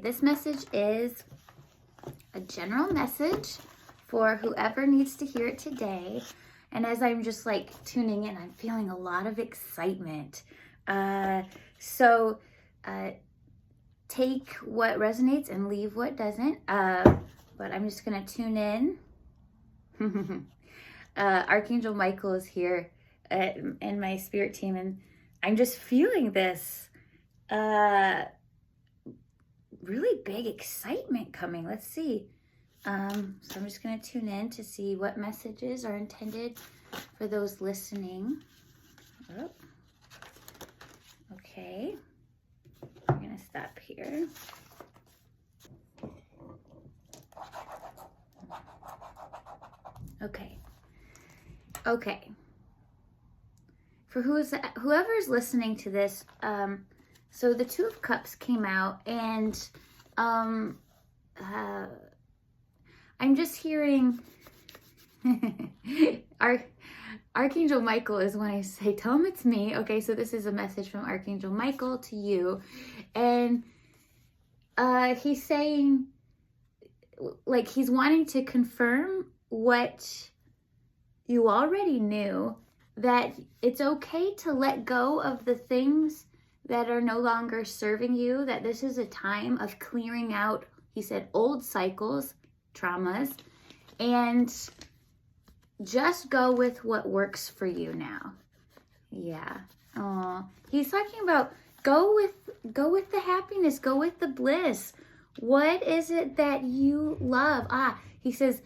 This message is a general message for whoever needs to hear it today. And as I'm just like tuning in, I'm feeling a lot of excitement. So take what resonates and leave what doesn't. But I'm just gonna tune in. Archangel Michael is here in my spirit team, and I'm just feeling this really big excitement coming. Let's see. So I'm just going to tune in to see what messages are intended for those listening. Oh. Okay. I'm going to stop here. Okay. For whoever's listening to this, so the Two of Cups came out, and I'm just hearing Archangel Michael is when I say, tell him it's me. Okay, so this is a message from Archangel Michael to you. And he's saying, like, he's wanting to confirm what you already knew, that it's okay to let go of the things that are no longer serving you, that this is a time of clearing out, he said, old cycles, traumas, and just go with what works for you now. Yeah. Oh, he's talking about go with the happiness, go with the bliss. What is it that you love? He says,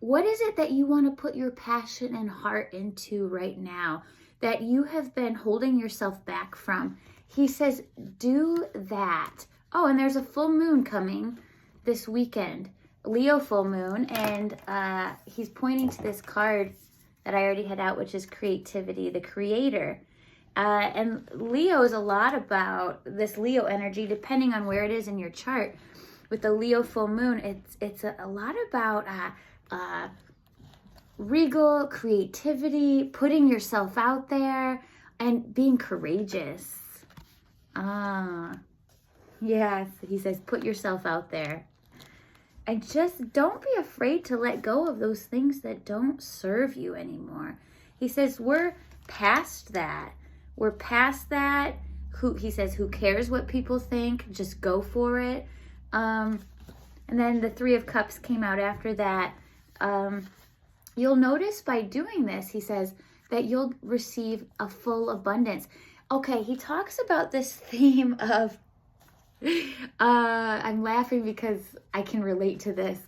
what is it that you want to put your passion and heart into right now that you have been holding yourself back from? He says, do that. Oh, and there's a full moon coming this weekend, Leo full moon, and he's pointing to this card that I already had out, which is creativity, the creator. And Leo is a lot about this Leo energy, depending on where it is in your chart. With the Leo full moon, it's a lot about regal creativity, putting yourself out there, and being courageous. Yes, he says, put yourself out there. And just don't be afraid to let go of those things that don't serve you anymore. He says, we're past that. We're past that. He says, who cares what people think? Just go for it. And then the Three of Cups came out after that. You'll notice by doing this, he says, that you'll receive a full abundance. Okay, he talks about this theme of, I'm laughing because I can relate to this,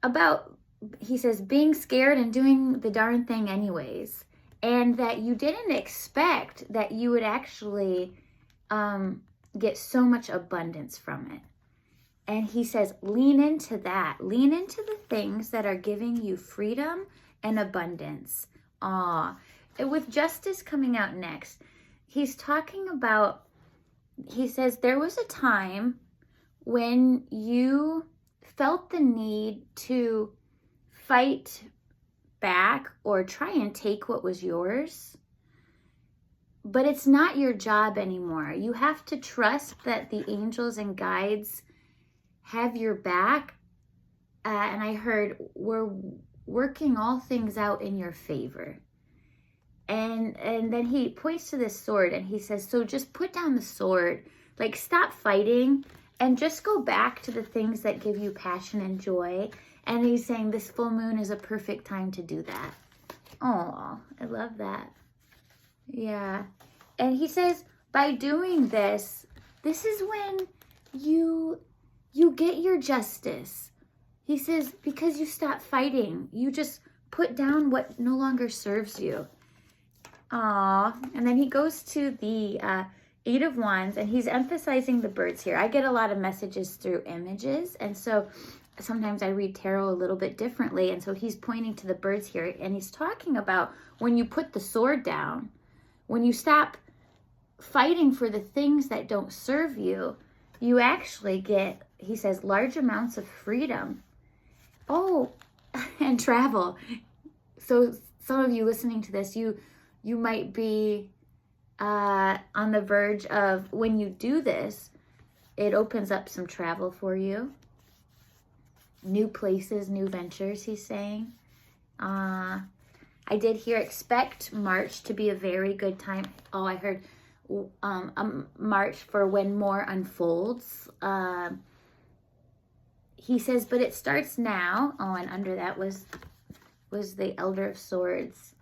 about, he says, being scared and doing the darn thing anyways, and that you didn't expect that you would actually get so much abundance from it. And he says, lean into that. Lean into the things that are giving you freedom and abundance. With justice coming out next, he's talking about, he says, there was a time when you felt the need to fight back or try and take what was yours, but it's not your job anymore. You have to trust that the angels and guides have your back. And I heard, we're working all things out in your favor. And then he points to this sword and he says, so just put down the sword, like stop fighting and just go back to the things that give you passion and joy. And he's saying this full moon is a perfect time to do that. Oh, I love that. Yeah. And he says, by doing this, this is when you get your justice. He says, because you stop fighting, you just put down what no longer serves you. And then he goes to the Eight of Wands, and he's emphasizing the birds here. I get a lot of messages through images, and so sometimes I read tarot a little bit differently, and so he's pointing to the birds here, and he's talking about when you put the sword down, when you stop fighting for the things that don't serve you, you actually get, he says, large amounts of freedom. Oh, and travel. So some of you listening to this, you might be on the verge of, when you do this, it opens up some travel for you. New places, new ventures, he's saying. I did hear expect March to be a very good time. Oh, I heard March for when more unfolds. He says, but it starts now. Oh, and under that was the Elder of Swords.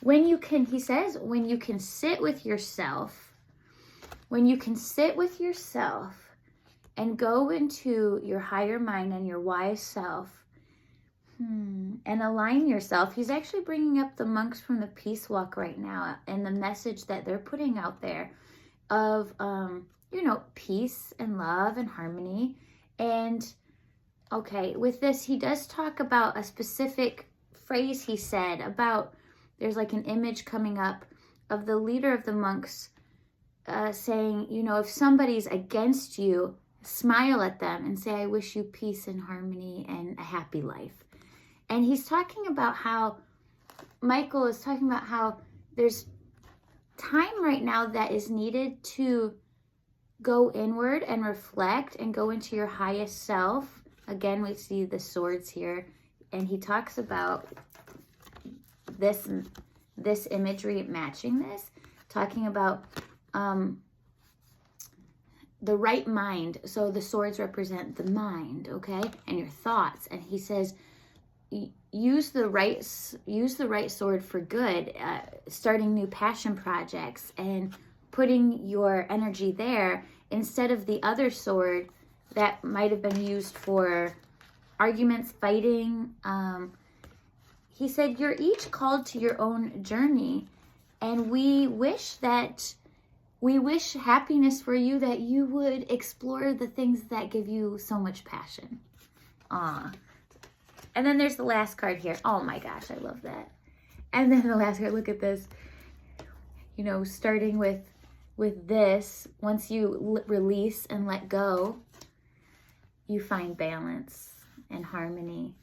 When you can, he says, when you can sit with yourself, and go into your higher mind and your wise self, and align yourself. He's actually bringing up the monks from the Peace Walk right now and the message that they're putting out there of, peace and love and harmony. And okay, with this, he does talk about a specific phrase he said about, there's like an image coming up of the leader of the monks saying, if somebody's against you, smile at them and say, I wish you peace and harmony and a happy life. And he's talking about how, Michael is talking about how there's time right now that is needed to go inward and reflect and go into your highest self. Again, we see the swords here. And he talks about this imagery matching this, talking about the right mind. So the swords represent the mind, okay, and your thoughts. And he says, use the right sword for good, starting new passion projects and putting your energy there instead of the other sword that might have been used for arguments, fighting. He said, you're each called to your own journey, and we wish happiness for you, that you would explore the things that give you so much passion. Aw. And then there's the last card here. Oh my gosh, I love that. And then the last card, look at this. Starting with this, once you release and let go, you find balance and harmony.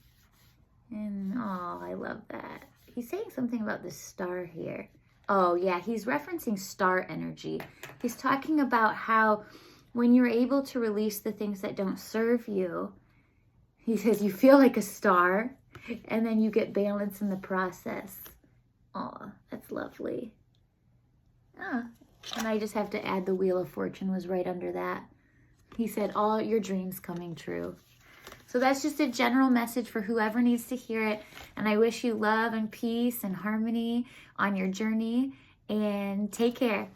And oh, I love that. He's saying something about the star here. Oh yeah, he's referencing star energy. He's talking about how when you're able to release the things that don't serve you, he says you feel like a star, and then you get balance in the process. Oh, that's lovely. Ah, and I just have to add the Wheel of Fortune was right under that. He said, all your dreams coming true. So that's just a general message for whoever needs to hear it. And I wish you love and peace and harmony on your journey. And take care.